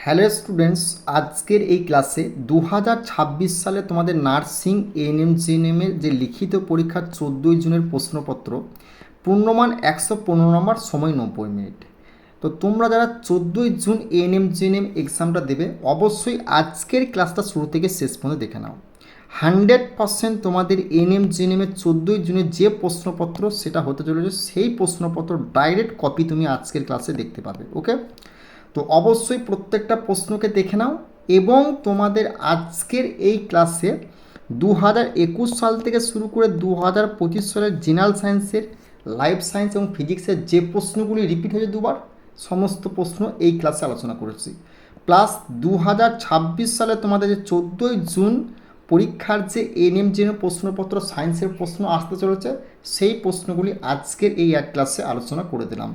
Hello students, আজকের এই ক্লাসে 2026 সালে তোমাদের নার্সিং এএনএম জিএনএমের যে লিখিত পরীক্ষার 14 জুনের প্রশ্নপত্র, পূর্ণমান 115 নম্বর, সময় 90 মিনিট। তো তোমরা যারা 14 জুন এএনএম জিএনএম এক্সামটা দেবে, অবশ্যই আজকের ক্লাসটা শুরু থেকে শেষ পর্যন্ত দেখে নাও। 100% তোমাদের এএনএম জিএনএমের 14 জুনের যে প্রশ্নপত্র সেটা হতে চলেছে, সেই প্রশ্নপত্র ডাইরেক্ট কপি তুমি আজকের ক্লাসে দেখতে পাবে। ওকে, তো অবশ্যই প্রত্যেকটা প্রশ্নকে দেখে নাও এবং তোমাদের আজকের এই ক্লাসে 2021 সাল থেকে শুরু করে 2025 সালের জেনারেল সায়েন্সের, লাইফ সায়েন্স এবং ফিজিক্সের যে প্রশ্নগুলি রিপিট হয়েছে দুবার, সমস্ত প্রশ্ন এই ক্লাসে আলোচনা করেছি। প্লাস 2026 সালে তোমাদের যে 14 জুন পরীক্ষার যে এএনএম জিএনএম প্রশ্নপত্র সায়েন্সের প্রশ্ন আসতে চলেছে, সেই প্রশ্নগুলি আজকের এই এক ক্লাসে আলোচনা করে দিলাম।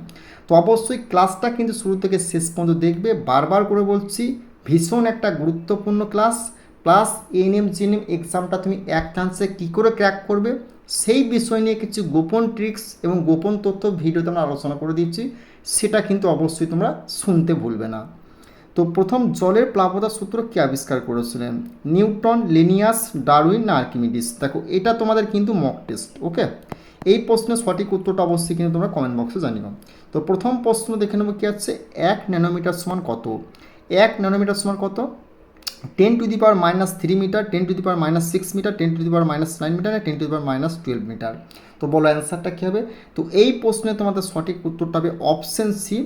তো অবশ্যই ক্লাসটা কিন্তু শুরু থেকে শেষ পর্যন্ত দেখবে। বারবার করে বলছি, ভীষণ একটা গুরুত্বপূর্ণ ক্লাস। প্লাস এএনএম জিএনএম এক্সামটা তুমি এক চান্সে কী করে ক্র্যাক করবে, সেই বিষয় নিয়ে কিছু গোপন ট্রিক্স এবং গোপন তথ্য ভিডিওতে আমরা আলোচনা করে দিচ্ছি, সেটা কিন্তু অবশ্যই তোমরা শুনতে ভুলবে না। তো প্রথম জলের প্লাবতা সূত্র কে আবিষ্কার করেছিলেন? নিউটন, লিনিয়াস, ডারউইন না আর্কিমিডিস? দেখো, এটা তোমাদের কিন্তু মক টেস্ট। ওকে, এই প্রশ্নের সঠিক উত্তরটা অবশ্যই কিন্তু তোমরা কমেন্ট বক্সে জানিও। তো প্রথম প্রশ্ন দেখে নেবো কি আছে, 1 ন্যানোমিটার সমান কত? 1 ন্যানোমিটার সমান কত? 10⁻³ মিটার, 10⁻6 মিটার, 10⁻9 মিটার, 10⁻12 মিটার। তো বলো অ্যান্সারটা কী হবে? তো এই প্রশ্নে তোমাদের সঠিক উত্তরটা হবে অপশন সি,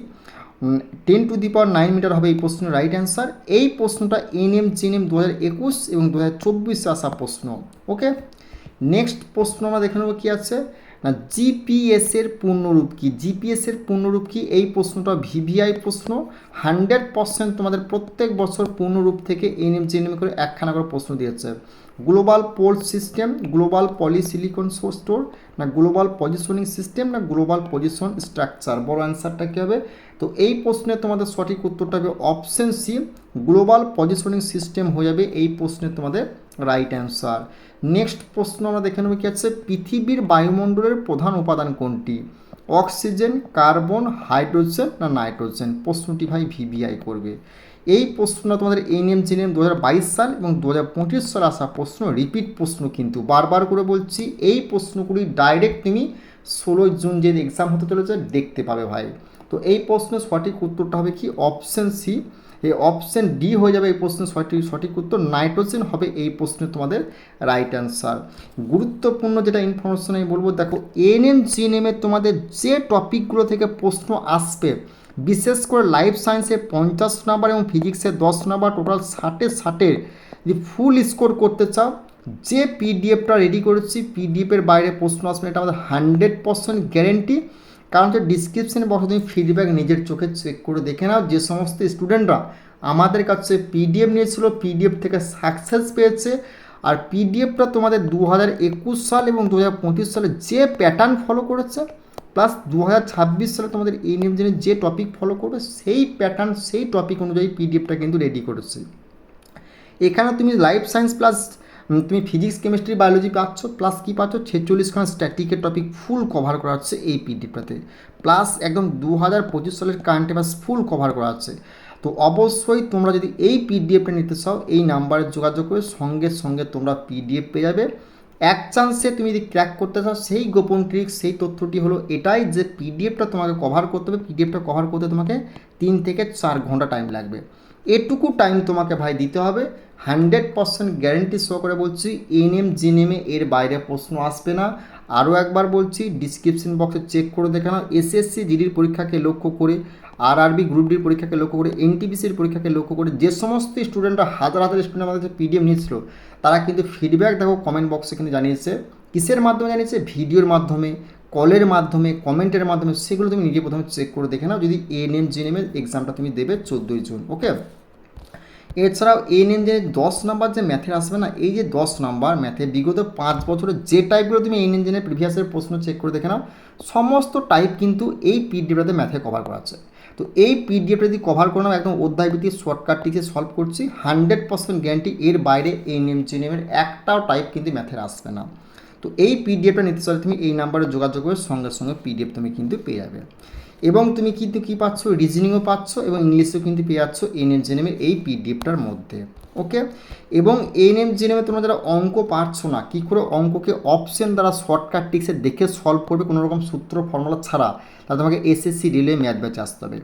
10⁹ মিটার হবে এই প্রশ্নের রাইট অ্যান্সার। এই প্রশ্নটা এএনএম জিএনএম 2021 এবং 2024 আসা প্রশ্ন। ওকে, নেক্সট প্রশ্ন আমরা দেখে নেবো কী আছে না, জিপিএসের পূর্ণরূপ কি? জিপিএসের পূর্ণরূপ কি? এই প্রশ্নটা ভিভিআই প্রশ্ন। 100% তোমাদের প্রত্যেক বছর পূর্ণরূপ থেকে এএনএম জিএনএম করে একখানা করে প্রশ্ন দিয়েছে। Global pole system, global polysilicon store, না গ্লোবাল পজিশনিং সিস্টেম, না গ্লোবাল পজিশন স্ট্রাকচার? বড় অ্যান্সারটা কী হবে? তো এই প্রশ্নে তোমাদের সঠিক উত্তরটা হবে option C, global positioning system হয়ে যাবে এই প্রশ্নে তোমাদের রাইট অ্যান্সার। নেক্সট প্রশ্ন আমরা দেখে নেব কি আছে, পৃথিবীর বায়ুমণ্ডলের প্রধান উপাদান কোনটি? অক্সিজেন, কার্বন, হাইড্রোজেন না নাইট্রোজেন? প্রশ্নটি ভাই ভিভিআই করবে। এই প্রশ্নটা তোমাদের এএনএম জিএনএম 2022 সাল এবং 2025 সাল আসা প্রশ্ন, রিপিট প্রশ্ন কিন্তু। বারবার করে বলছি, এই প্রশ্নগুলি ডাইরেক্ট তুমি 16 জুন যে এক্সাম হতে চলেছে দেখতে পাবে ভাই। তো এই প্রশ্নের সঠিক উত্তরটা হবে কি? অপশন সি, এই অপশন ডি হয়ে যাবে এই প্রশ্নের সঠিক উত্তর। নাইট্রোজেন হবে এই প্রশ্নে তোমাদের রাইট অ্যান্সার। গুরুত্বপূর্ণ যেটা ইনফরমেশন আমি বলবো, দেখো এএনএম জিএনএমে তোমাদের যে টপিকগুলো থেকে প্রশ্ন আসবে, বিশেষ করে লাইফ সায়েন্সে 50 নাম্বার এবং ফিজিক্সে 10 নাম্বার, টোটাল 60-60 যদি ফুল স্কোর করতে চাও, যে পিডিএফটা রেডি করেছি, পিডিএফের বাইরে প্রশ্ন আসবে, এটা আমাদের 100% গ্যারেন্টি। কারণ হচ্ছে ডিসক্রিপশানে বসে তুমি ফিডব্যাক নিজের চোখে চেক করে দেখে নাও। যে সমস্ত স্টুডেন্টরা আমাদের কাছে পিডিএফ নিয়েছিল, পিডিএফ থেকে সাকসেস পেয়েছে, আর পিডিএফটা তোমাদের 2021 সাল এবং 2025 সালে যে প্যাটার্ন ফলো করেছে, প্লাস 2026 সালে তোমাদের এএনএম জিএনএম যে টপিক ফলো করবে, সেই প্যাটার্ন সেই টপিক অনুযায়ী পিডিএফটা কিন্তু রেডি করেছে। এখানে তুমি লাইফ সায়েন্স প্লাস তুমি ফিজিক্স, কেমিস্ট্রি, বায়োলজি পাচ্ছ, প্লাস কী পাচ্ছ, 46খানা স্ট্যাটিকের টপিক ফুল কভার করা হচ্ছে এই পিডিএফটাতে। প্লাস একদম 2025 সালের কারেন্ট অ্যাফেয়ার্স ফুল কভার করা আছে। তো অবশ্যই তোমরা যদি এই পিডিএফটা নিতে চাও, এই নাম্বারে যোগাযোগ করে সঙ্গে সঙ্গে তোমরা পিডিএফ পেয়ে যাবে। এক চান্সে তুমি যদি ক্র্যাক করতে চাও, সেই গোপন ট্রিক্স, সেই তথ্যটি হলো এটাই যে পিডিএফটা তোমাকে কভার করতে হবে। পিডিএফটা কভার করতে তোমাকে 3 থেকে 4 ঘন্টা টাইম লাগবে। এটুকু টাইম তোমাকে ভাই দিতে হবে। 100% গ্যারেন্টি সহ করে বলছি, এএনএম জিএনএমে এর বাইরে প্রশ্ন আসবে না। আরও একবার বলছি, ডিসক্রিপশন বক্সে চেক করে দেখে নাও। এসএসসি জিডির পরীক্ষাকে লক্ষ্য করে, আরআরবি গ্রুপ ডির পরীক্ষাকে লক্ষ্য করে, এনটিপিসির পরীক্ষাকে লক্ষ্য করে যে সমস্ত স্টুডেন্টরা হাজার হাজার স্টুডেন্ট আমাদের কাছে পিডিএফ নিয়েছিল, তারা কিন্তু ফিডব্যাক দেখো কমেন্ট বক্সে কিন্তু জানিয়েছে। কিসের মাধ্যমে জানিয়েছে? ভিডিওর মাধ্যমে, কলের মাধ্যমে, কমেন্টের মাধ্যমে। সেগুলো তুমি নিজে প্রথমে চেক করে দেখে নাও যদি এএনএম জিএনএমের এক্সামটা তুমি দেবে 14 জুন। ওকে, এছাড়াও এএনএম যে 10 নাম্বার যে ম্যাথের আসবে না, এই যে 10 নাম্বার ম্যাথে বিগত 5 বছরে যে টাইপগুলো তুমি এএনএম জেনের প্রিভিয়াসের প্রশ্ন চেক করে দেখে নাও, সমস্ত টাইপ কিন্তু এই পিডিএফটাতে ম্যাথে কভার করা আছে। তো এই পিডিএফটা যদি কভার করে নাও, একদম অধ্যায়ভিত্তিক শর্টকাট টিকে সলভ করছি, 100% গ্যারান্টি এর বাইরে এএনএম জিএনএমের একটাও টাইপ কিন্তু ম্যাথের আসবে না। তো এই পিডিএফটা নিতে চাইলে তুমি এই নাম্বারে যোগাযোগ করে সঙ্গে সঙ্গে পিডিএফ তুমি কিন্তু পেয়ে যাবে। এবং তুমি কিন্তু কী পাচ্ছ, রিজনিংও পাচ্ছ এবং ইংলিশও কিন্তু পেয়ে যাচ্ছ এএনএম জিএনএমের এই পিডিএফটার মধ্যে। ওকে, এবং এএনএম জিএনএমে তোমরা যারা অঙ্ক পারছো না, কী করে অঙ্ককে অপশন দ্বারা শর্টকাট টিক্সে দেখে সলভ করবে কোনো রকম সূত্র ফর্মুলা ছাড়া, তাহলে তোমাকে এসএসসি রেলওয়ে ম্যাথ ব্যাচে আসতে হবে।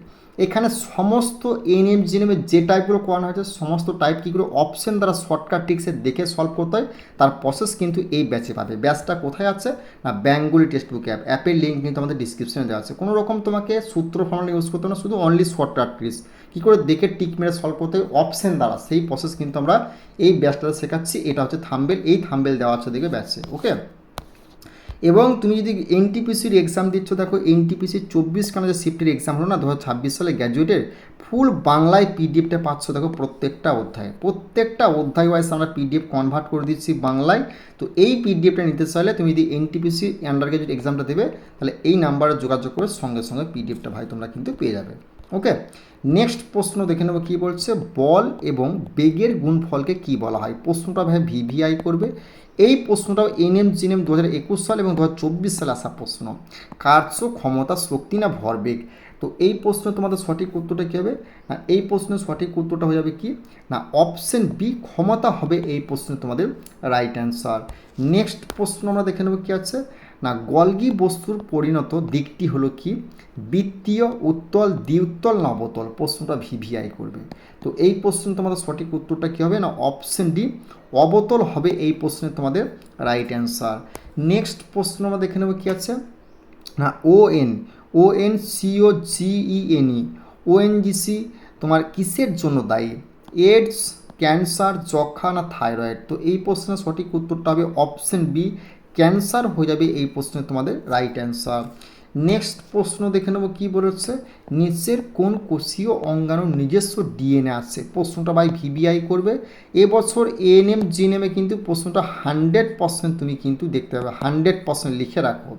এখানে সমস্ত এএনএম জিএনএমের যে টাইপগুলো করানো হয়েছে সমস্ত টাইপ কী করে অপশন দ্বারা শর্টকাট টিক্সে দেখে সলভ করতে হয় তার প্রসেস কিন্তু এই ব্যাচে পাবে। ব্যাচটা কোথায় আছে না, বেঙ্গলি টেক্সট বুক অ্যাপের লিঙ্ক কিন্তু আমাদের ডিসক্রিপশনে দেওয়া আছে। কোনো রকম তোমাকে সূত্র ফর্মুলা ইউজ করতে না, শুধু অনলি শর্টকাট ট্রিক্স কী করে দেখে টিক মেরে সলভ করতে হয় অপশন দ্বারা, সেই প্রসেস কিন্তু আমরা এই ব্যাচটাতে শেখাচ্ছি। এটা হচ্ছে থাম্বেল, এই থাম্বেল দেওয়া আছে দেখবে ব্যাচে। ওকে, এবং তুমি যদি এনটিপিসির এক্সাম দিচ্ছ, দেখো এনটিপিসি 24 যে শিফটের এক্সাম হলো না 2026 সালে গ্র্যাজুয়েটের, ফুল বাংলায় পিডিএফটা পাচ্ছ। দেখো প্রত্যেকটা অধ্যায় ওয়াইজ আমরা পিডিএফ কনভার্ট করে দিচ্ছি বাংলায়। তো এই পিডিএফটা নিতে চাইলে তুমি যদি এনটিপিসি আন্ডার গ্র্যাজুয়েট এক্সামটা দেবে, তাহলে এই নাম্বারে যোগাযোগ করে সঙ্গে সঙ্গে পিডিএফটা ভাই তোমরা কিন্তু পেয়ে যাবে। ওকে, নেক্সট প্রশ্ন দেখে নেবো কী বলছে, বল এবং বেগের গুণফলকে কী বলা হয়। প্রশ্নটা ভাই ভিভিআই করবে। এই প্রশ্নটাও এনএম জিএনএম 2021 সাল এবং 2024 সালে আসা প্রশ্ন। কার্য, ক্ষমতা, শক্তি না ভরবেগ। তো এই প্রশ্ন তোমাদের সঠিক উত্তরটা কী হবে না, এই প্রশ্নের সঠিক উত্তরটা হয়ে যাবে কি না, অপশন বি ক্ষমতা হবে এই প্রশ্নে তোমাদের রাইট অ্যান্সার। নেক্সট প্রশ্ন আমরা দেখে নেব কী আছে না, গলগি বস্তুর পরিণত দিকটি হলো কি, বৃত্তীয়, উত্তল, দ্বিউত্তল না অবতল। প্রশ্নটা ভিভিআই করবে। তো এই প্রশ্ন তোমাদের সঠিক উত্তরটা কী হবে না, অপশন ডি অবতল হবে এই প্রশ্নে তোমাদের রাইট অ্যান্সার। নেক্সট প্রশ্ন আমরা দেখে নেব কী আছে না, ONCOGENE ONGC তোমার কিসের জন্য দায়ী, এইডস, ক্যান্সার, যক্ষা না থাইরয়েড। তো এই প্রশ্নের সঠিক উত্তরটা হবে অপশন বি ক্যান্সার হয়ে যাবে এই প্রশ্নে তোমাদের রাইট অ্যান্সার। নেক্সট প্রশ্ন দেখে নেব কী বলেছে, নিচের কোন কোষীয় অঙ্গাণুর নিজস্ব ডিএনএ আছে। প্রশ্নটা ভাই ভিভিআই করবে। এবছর এএনএম জিএনএমে কিন্তু প্রশ্নটা 100% তুমি কিন্তু দেখতে পাবে, 100% লিখে রাখো।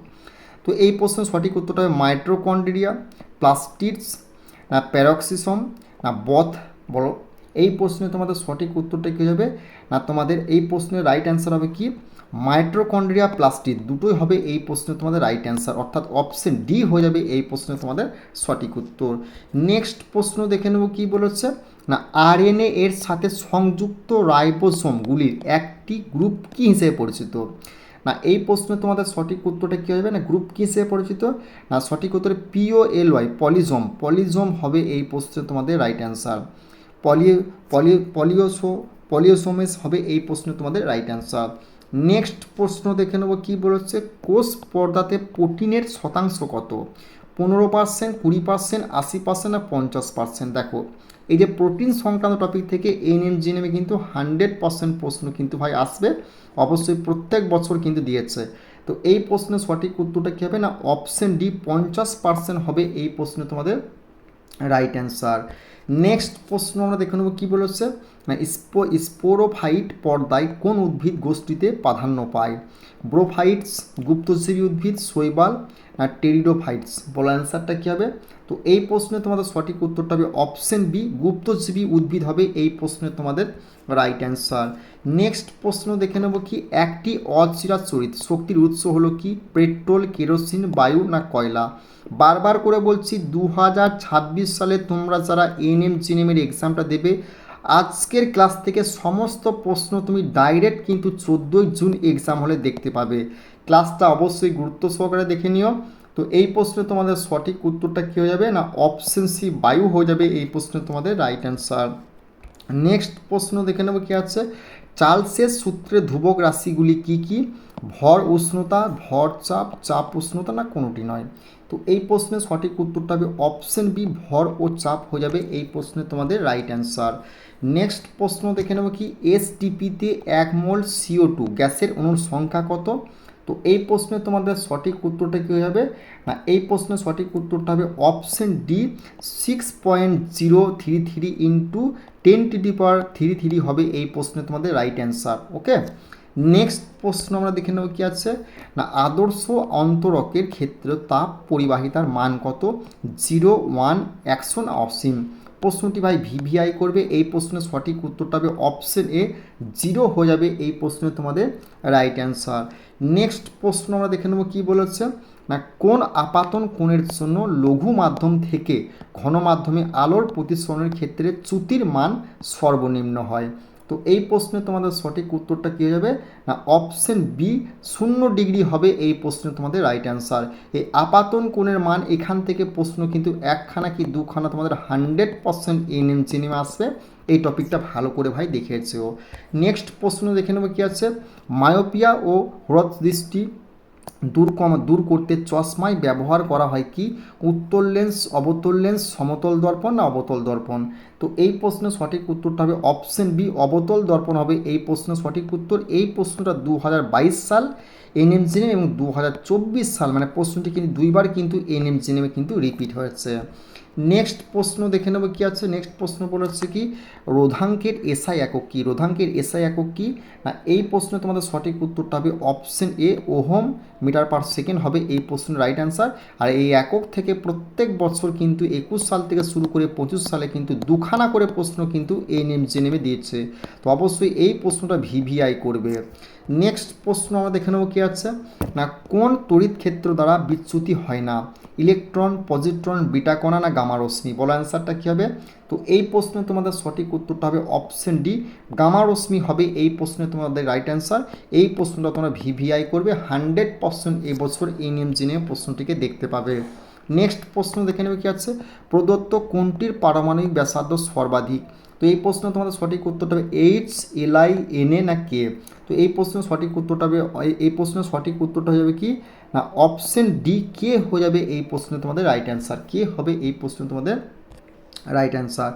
তো এই প্রশ্নের সঠিক উত্তরটা হবে মাইটোকন্ড্রিয়া, প্লাস্টিডস না প্যারক্সিসম না বথ। বলো এই প্রশ্নে তোমাদের সঠিক উত্তরটা কী হবে না, তোমাদের এই প্রশ্নের রাইট অ্যান্সার হবে কি, মাইটোকন্ড্রিয়া, প্লাস্টিড দুটোই হবে এই প্রশ্নে তোমাদের রাইট অ্যান্সার, অর্থাৎ অপশন ডি হয়ে যাবে এই প্রশ্নে তোমাদের সঠিক উত্তর। নেক্সট প্রশ্ন দেখে নেব কী বলেছে না, আরএনএ এর সাথে সংযুক্ত রাইবোসোমগুলির একটি গ্রুপ কী হিসেবে পরিচিত। না এই প্রশ্নে তোমাদের সঠিক উত্তরটা কী হবে না, গ্রুপ কী হিসেবে পরিচিত না, সঠিক উত্তরে POLY পলিজোম হবে এই প্রশ্নে তোমাদের রাইট অ্যান্সার। পলিওসোমেস হবে এই প্রশ্নে তোমাদের রাইট অ্যান্সার। নেক্সট প্রশ্ন দেখে নেব কী বলেছে, কোষ পর্দাতে প্রোটিনের শতাংশ কত, 15%, 20%, 80% না 50%। দেখো এই যে প্রোটিন সংক্রান্ত টপিক থেকে এএনএম জিএনএমে কিন্তু 100% প্রশ্ন কিন্তু ভাই আসবে, অবশ্যই প্রত্যেক বছর কিন্তু দিয়েছে। তো এই প্রশ্নের সঠিক উত্তরটা কী হবে না, অপশন ডি 50% হবে এই প্রশ্নে তোমাদের রাইট অ্যান্সার। নেক্সট প্রশ্ন আমরা দেখে নেব কী বলেছে না, স্পোরোফাইট পর্দায় কোন উদ্ভিদ গোষ্ঠীতে প্রাধান্য পায়, ব্রোফাইটস, গুপ্তজীবী উদ্ভিদ, শৈবাল না টেরিডোফাইটস। বলো অ্যান্সারটা কী হবে। তো এই প্রশ্নে তোমাদের সঠিক উত্তরটা হবে অপশন বি গুপ্তজীবী উদ্ভিদ হবে এই প্রশ্নে তোমাদের রাইট অ্যান্সার। নেক্সট প্রশ্ন দেখে নেব কি, একটি অচিরাচরিত শক্তির উৎস হলো কি, পেট্রোল, কেরোসিন, বায়ু না কয়লা। বারবার করে বলছি 2026 সালে তোমরা যারা এএনএম জিএনএমের এক্সামটা দেবে, আজকের ক্লাস থেকে সমস্ত প্রশ্ন তুমি ডাইরেক্ট কিন্তু 14 জুন এক্সাম হলে দেখতে পাবে। ক্লাসটা অবশ্যই গুরুত্ব সহকারে দেখে নিও। তো এই প্রশ্নে তোমাদের সঠিক উত্তরটা কী হয়ে যাবে না, অপশন সি বায়ু হয়ে যাবে এই প্রশ্নে তোমাদের রাইট অ্যান্সার। নেক্সট প্রশ্ন দেখে নেব কী আছে, চার্লসের সূত্রে ধ্রুবক রাশিগুলি কী কী, ভর উষ্ণতা, ভর চাপ, চাপ উষ্ণতা না কোনোটি নয়। তো এই প্রশ্নের সঠিক উত্তরটা হবে অপশন বি ভর ও চাপ হয়ে যাবে এই প্রশ্নে তোমাদের রাইট অ্যান্সার। নেক্সট প্রশ্ন দেখে নেব কি, এসটিপিতে 1 মোল CO2 গ্যাসের অণুর সংখ্যা কত। তো এই প্রশ্নে তোমাদের সঠিক উত্তরটা কী হয়ে যাবে না, এই প্রশ্নের সঠিক উত্তরটা হবে অপশন ডি 6.033 ইন্টু 10⁻³ হবে এই প্রশ্নে তোমাদের রাইট অ্যান্সার। ওকে, নেক্সট প্রশ্ন আমরা দেখে নেব কী আছে না, আদর্শ অন্তরকের ক্ষেত্রে তাপ পরিবাহিতার মান কত, 0, 1, 100 না অসীম। প্রশ্নটি ভাই ভিভিআই করবে। এই প্রশ্নের সঠিক উত্তরটা হবে অপশন এ 0 হয়ে যাবে এই প্রশ্নে তোমাদের রাইট অ্যান্সার। নেক্সট প্রশ্ন আমরা দেখে নেব কী বলেছে না কোন আপাতন কোণের জন্য লঘু মাধ্যম থেকে ঘন মাধ্যমে আলোর প্রতিসরণের ক্ষেত্রে চ্যুতির মান সর্বনিম্ন হয়। তো এই প্রশ্নে তোমাদের সঠিক উত্তরটা কী হয়ে যাবে না অপশন বি 0 ডিগ্রি হবে এই প্রশ্নে তোমাদের রাইট অ্যান্সার। এই আপাতন কোণের মান এখান থেকে প্রশ্ন কিন্তু একখানা কি দুখানা তোমাদের 100% এনএমজি নেমে আসবে। এই টপিকটা ভালো করে ভাই দেখেছো। নেক্সট প্রশ্ন দেখে নেবো কী আছে, মায়োপিয়া ও হ্রদ দৃষ্টি দূর করতে চশমায় ব্যবহার করা হয় কি, উত্তল লেন্স, অবতল লেন্স, সমতল দর্পণ না অবতল দর্পণ। তো এই প্রশ্নের সঠিক উত্তরটা হবে অপশন বি অবতল দর্পণ হবে এই প্রশ্নের সঠিক উত্তর। এই প্রশ্নটা 2022 সাল এনএমজিএম এবং 2024 সাল মানে প্রশ্নটি কিন্তু দুইবার কিন্তু এনএমজিএমে কিন্তু রিপিট হয়েছে। নেক্সট প্রশ্ন দেখে নেব কী আছে, নেক্সট প্রশ্ন বলেছে কি রোধাঙ্কের এসআই একক কী, রোধাঙ্কের এসআই একক কী না এই প্রশ্নে তোমাদের সঠিক উত্তরটা হবে option A ohm meter per second হবে এই প্রশ্নের রাইট অ্যান্সার। আর এই একক থেকে প্রত্যেক বছর কিন্তু 21 সাল থেকে শুরু করে 25 সালে কিন্তু দুখানা করে প্রশ্ন কিন্তু এনএমজিএমে দিয়েছে। তো অবশ্যই এই প্রশ্নটা ভিভিআই করবে। নেক্সট প্রশ্ন আমরা দেখে নেব কী আছে না কোন তড়িৎ ক্ষেত্র দ্বারা বিচ্যুতি হয় না, ইলেকট্রন, পজিট্রন, বিটা কণা না গামা রশ্মি, বলো অ্যান্সারটা কী হবে। তো এই প্রশ্নে তোমাদের সঠিক উত্তরটা হবে অপশন ডি গামা রশ্মি হবে এই প্রশ্নে তোমাদের রাইট অ্যান্সার। এই প্রশ্নটা তোমরা ভিভিআই করবে 100% এবছর এনএমজিএমে প্রশ্নটিকে দেখতে পাবে। নেক্সট প্রশ্ন দেখে নেবে কী আছে, প্রদত্ত কোনটির পারমাণবিক ব্যাসার্ধ সর্বাধিক। তো এই প্রশ্ন তোমাদের সঠিক উত্তরটা হবে এইচ, এলআই, এনএ না কে। তো এই প্রশ্নের সঠিক উত্তরটা হবে হয়ে যাবে কি না অপশন ডি কে হয়ে যাবে এই প্রশ্নে তোমাদের রাইট অ্যান্সার। কে হবে এই প্রশ্নে তোমাদের রাইট অ্যান্সার।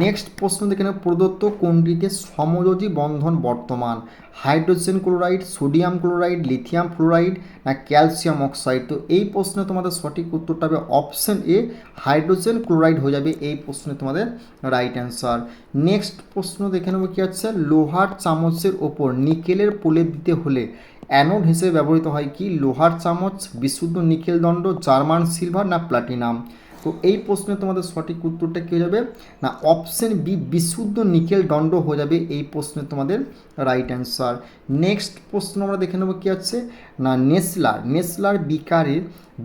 নেক্সট প্রশ্ন দেখে নেব প্রদত্ত কোনটিতে সমযোজী বন্ধন বর্তমান, hydrogen chloride, sodium chloride, lithium fluoride না ক্যালসিয়াম অক্সাইড। তো এই প্রশ্নে তোমাদের সঠিক উত্তরটা হবে অপশন এ হাইড্রোজেন ক্লোরাইড হয়ে যাবে এই প্রশ্নে তোমাদের রাইট অ্যান্সার। নেক্সট প্রশ্ন দেখে নেব কী আছে, লোহার চামচের ওপর নিকেলের প্রলেপ দিতে হলে অ্যানোড হিসেবে ব্যবহৃত হয় কি, লোহার চামচ, বিশুদ্ধ নিকেল দণ্ড, জার্মান সিলভার না প্লাটিনাম। তো এই প্রশ্নে তোমাদের সঠিক উত্তরটা কী হয়ে যাবে না অপশন বি বিশুদ্ধ নিকেল দণ্ড হয়ে যাবে এই প্রশ্নে তোমাদের রাইট অ্যান্সার। নেক্সট প্রশ্ন আমরা দেখে নেব কী আছে না নেসলার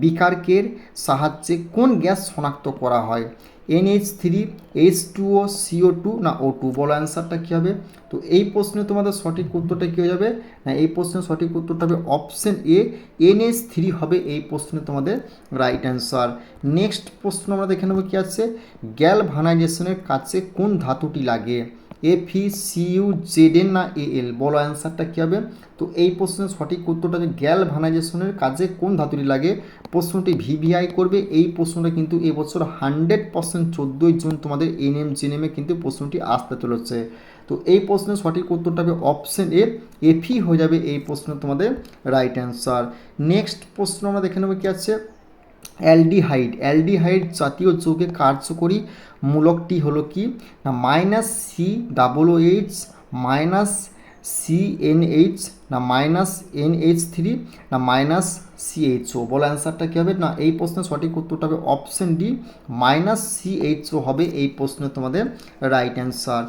বিকারকের সাহায্যে কোন গ্যাস শনাক্ত করা হয়, NH3, H2O, CO2 না O2, বলো অ্যান্সারটা কী হবে। তো এই প্রশ্নে তোমাদের সঠিক উত্তরটা কী হয়ে যাবে না এই প্রশ্নের সঠিক উত্তরটা হবে অপশন এ NH3 হবে এই প্রশ্নে তোমাদের রাইট অ্যান্সার। নেক্সট প্রশ্ন আমরা দেখে নেব কী আছে, গ্যালভানাইজেশনের কাছে কোন ধাতুটি লাগে, FeCuZn না Al, বলো অ্যান্সারটা কী হবে। তো এই প্রশ্নের সঠিক উত্তরটা যে গ্যালভানাইজেশনের কাজে কোন ধাতুটি লাগে প্রশ্নটি ভিভিআই করবে। এই প্রশ্নটা কিন্তু এবছর 100% 14 জুন তোমাদের এনএমজিএমে কিন্তু প্রশ্নটি আসতে চলেছে। তো এই প্রশ্নের সঠিক উত্তরটা হবে অপশন এ Fe হয়ে যাবে এই প্রশ্ন তোমাদের রাইট অ্যান্সার। নেক্সট প্রশ্ন আমরা দেখে নেব কী আছে, অ্যালডিহাইড জাতীয় যৌগের কার্যকরী মূলকটি হলো কি না -COOH, -CNH না -NH3 না -CHO, বলো অ্যান্সারটা কী হবে না এই প্রশ্নের সঠিক উত্তরটা হবে অপশন ডি -CHO হবে এই প্রশ্নে তোমাদের রাইট অ্যান্সার।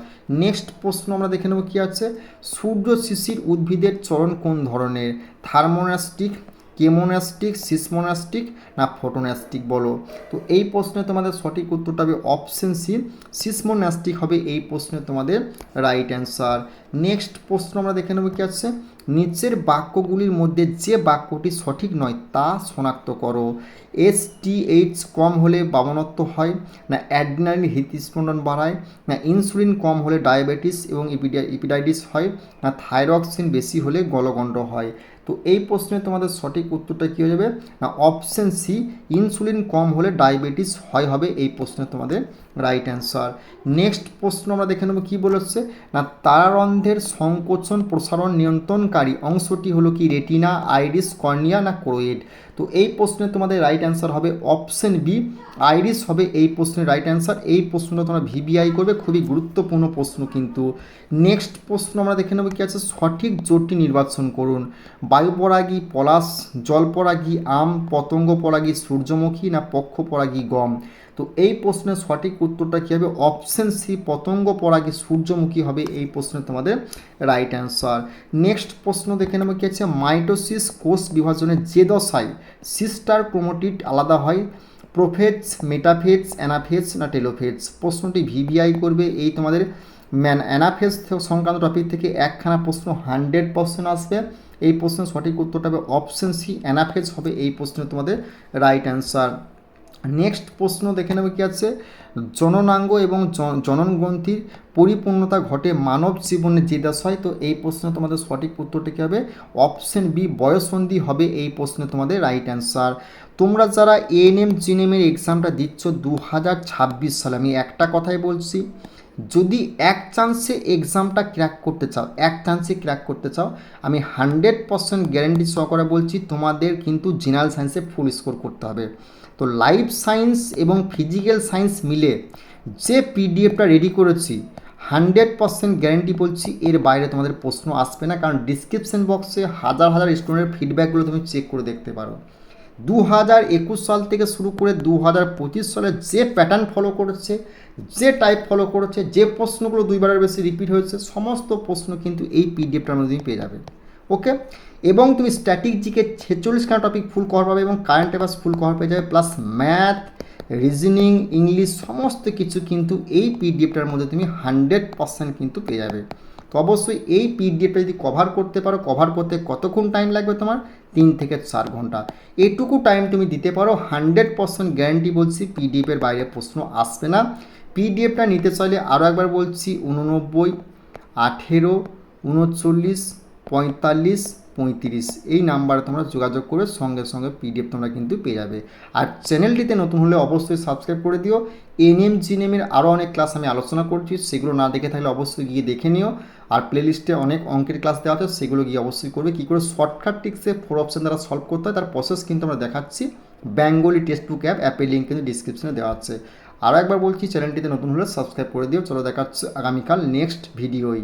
নেক্সট প্রশ্ন আমরা দেখে নেব কী আছে, সূর্য শিশির উদ্ভিদের চরণ কোন ধরনের, থার্মোনাস্টিক, কেমোনাস্টিক, সিসমোনাস্টিক না ফটোনাস্টিক, বলো। তো এই প্রশ্নে তোমাদের সঠিক উত্তরটা হবে অপশন সি সিসমোনাস্টিক হবে এই প্রশ্নে তোমাদের রাইট অ্যান্সার। নেক্সট প্রশ্ন আমরা দেখে নেব কী আছে, নিচের বাক্যগুলির মধ্যে যে বাক্যটি সঠিক নয় তা শনাক্ত করো, STH কম হলে বামনত্ব হয় না অ্যাড্রিনালিন হৃদস্পন্দন বাড়ায় না ইনসুলিন কম হলে ডায়াবেটিস এবং ইপিডাইটিস হয় না থাইরক্সিন বেশি হলে গলগণ্ড হয়। তো এই প্রশ্নে তোমাদের সঠিক উত্তরটা কী হয়ে যাবে না অপশন সি ইনসুলিন কম হলে ডায়াবেটিস হয় হবে এই প্রশ্নে তোমাদের রাইট অ্যান্সার। নেক্সট প্রশ্ন আমরা দেখে নেব কী বলেছে না তারারন্ধ্রের সংকোচন প্রসারণ নিয়ন্ত্রণকারী অংশটি হলো কি রেটিনা, আইরিস, কর্নিয়া না ক্রোয়েড। তো এই প্রশ্নে তোমাদের রাইট অ্যান্সার হবে অপশন বি আইরিস হবে এই প্রশ্নের রাইট অ্যান্সার। এই প্রশ্নটা তোমরা ভিভিআই করবে, খুবই গুরুত্বপূর্ণ প্রশ্ন কিন্তু। নেক্সট প্রশ্ন আমরা দেখে নেব কী আছে, সঠিক জোটটি নির্বাচন করুন, বায়ুপরাগী পলাশ, জলপরাগী আম, পতঙ্গ পরাগী সূর্যমুখী না পক্ষপরাগী গম। তো এই প্রশ্নের সঠিক উত্তরটা কী হবে? অপশন সি, পতঙ্গ পরাগী সূর্যমুখী হবে এই প্রশ্নে তোমাদের রাইট অ্যান্সার। নেক্সট প্রশ্ন দেখে নেবো কী আছে, মাইটোসিস কোষ বিভাজনের যে দশায় সিস্টার ক্রোমাটিড আলাদা হয়, প্রোফেজ, মেটাফেজ, অ্যানাফেজ না টেলোফেজ? প্রশ্নটি ভিভিআই করবে। এই তোমাদের অ্যানাফেজ সংক্রান্ত টপিক থেকে একখানা প্রশ্ন 100% আসবে। এই প্রশ্নের সঠিক উত্তরটা হবে অপশন সি, অ্যানাফেজ হবে এই প্রশ্নে তোমাদের রাইট অ্যান্সার। নেক্সট প্রশ্ন দেখে নেবে কি আছে, জননাঙ্গ এবং জননগ্রন্থির পরিপূর্ণতা ঘটে মানব জীবনে যে দশায়? তো এই প্রশ্নে তোমাদের সঠিক উত্তরটি কী হবে? অপশন বি, বয়ঃসন্ধি হবে এই প্রশ্নে তোমাদের রাইট অ্যান্সার। তোমরা যারা এএনএম জিএনএমের এক্সামটা দিচ্ছ 2026 সালে, আমি একটা কথাই বলছি, যদি এক চান্সে এক্সামটা ক্র্যাক করতে চাও, এক চান্সে ক্র্যাক করতে চাও, আমি 100% গ্যারেন্টি সহকারে বলছি তোমাদের কিন্তু জেনারেল সায়েন্সে ফুল স্কোর করতে হবে। তো লাইফ সায়েন্স এবং ফিজিক্যাল সায়েন্স মিলে যে পিডিএফটা রেডি করেছি 100% গ্যারেন্টি বলছি এর বাইরে তোমাদের প্রশ্ন আসবে না, কারণ ডিসক্রিপশন বক্সে হাজার হাজার স্টুডেন্টের ফিডব্যাকগুলো তুমি চেক করে দেখতে পারো। 2021 সাল থেকে শুরু করে 2025 সালে যে প্যাটার্ন ফলো করেছে, যে টাইপ ফলো করেছে, যে প্রশ্নগুলো দুইবারের বেশি রিপিট হয়েছে, সমস্ত প্রশ্ন কিন্তু এই পিডিএফটার মধ্যে তুমি পেয়ে যাবে। ওকে, এবং তুমি স্ট্যাটিক জিকে 46খানা টপিক ফুল কভার পাবে এবং কারেন্ট অ্যাফেয়ার্স ফুল কভার পেয়ে যাবে, প্লাস ম্যাথ, রিজনিং, ইংলিশ সমস্ত কিছু কিন্তু এই পিডিএফটার মধ্যে তুমি 100% কিন্তু পেয়ে যাবে। তো অবশ্যই এই পিডিএফটা যদি কভার করতে পারো, কভার করতে কতক্ষণ টাইম লাগবে তোমার? 3 থেকে 4 ঘন্টা। এটুকু টাইম তুমি দিতে পারো, 100% গ্যারান্টি বলছি পিডিএফের বাইরে প্রশ্ন আসবে না। পিডিএফটা নিতে চাইলে আরও একবার বলছি, 89 18 39 45 35 এই নাম্বারে তোমরা যোগাযোগ করে সঙ্গে সঙ্গে পিডিএফ তোমরা কিন্তু পেয়ে যাবে। আর চ্যানেলটিতে নতুন হলে অবশ্যই সাবস্ক্রাইব করে দিও। এএনএম জিএনএমের আরও অনেক ক্লাস আমি আলোচনা করছি, সেগুলো না দেখে থাকলে অবশ্যই গিয়ে দেখে নিও। আর প্লেলিস্টে অনেক অঙ্কের ক্লাস দেওয়া আছে, সেগুলো গিয়ে অবশ্যই করবে। কী করে শর্টকাট ট্রিক্সে 4 অপশান দ্বারা সলভ করতে হয় তার প্রসেস কিন্তু আমরা দেখাচ্ছি। বেঙ্গলি টেক্সট বুক অ্যাপের লিঙ্ক কিন্তু ডিসক্রিপশনে দেওয়া আছে। আরও একবার বলছি, চ্যানেলটিতে নতুন হলে সাবস্ক্রাইব করে দিও। চলো দেখাচ্ছে আগামীকাল নেক্সট ভিডিওই।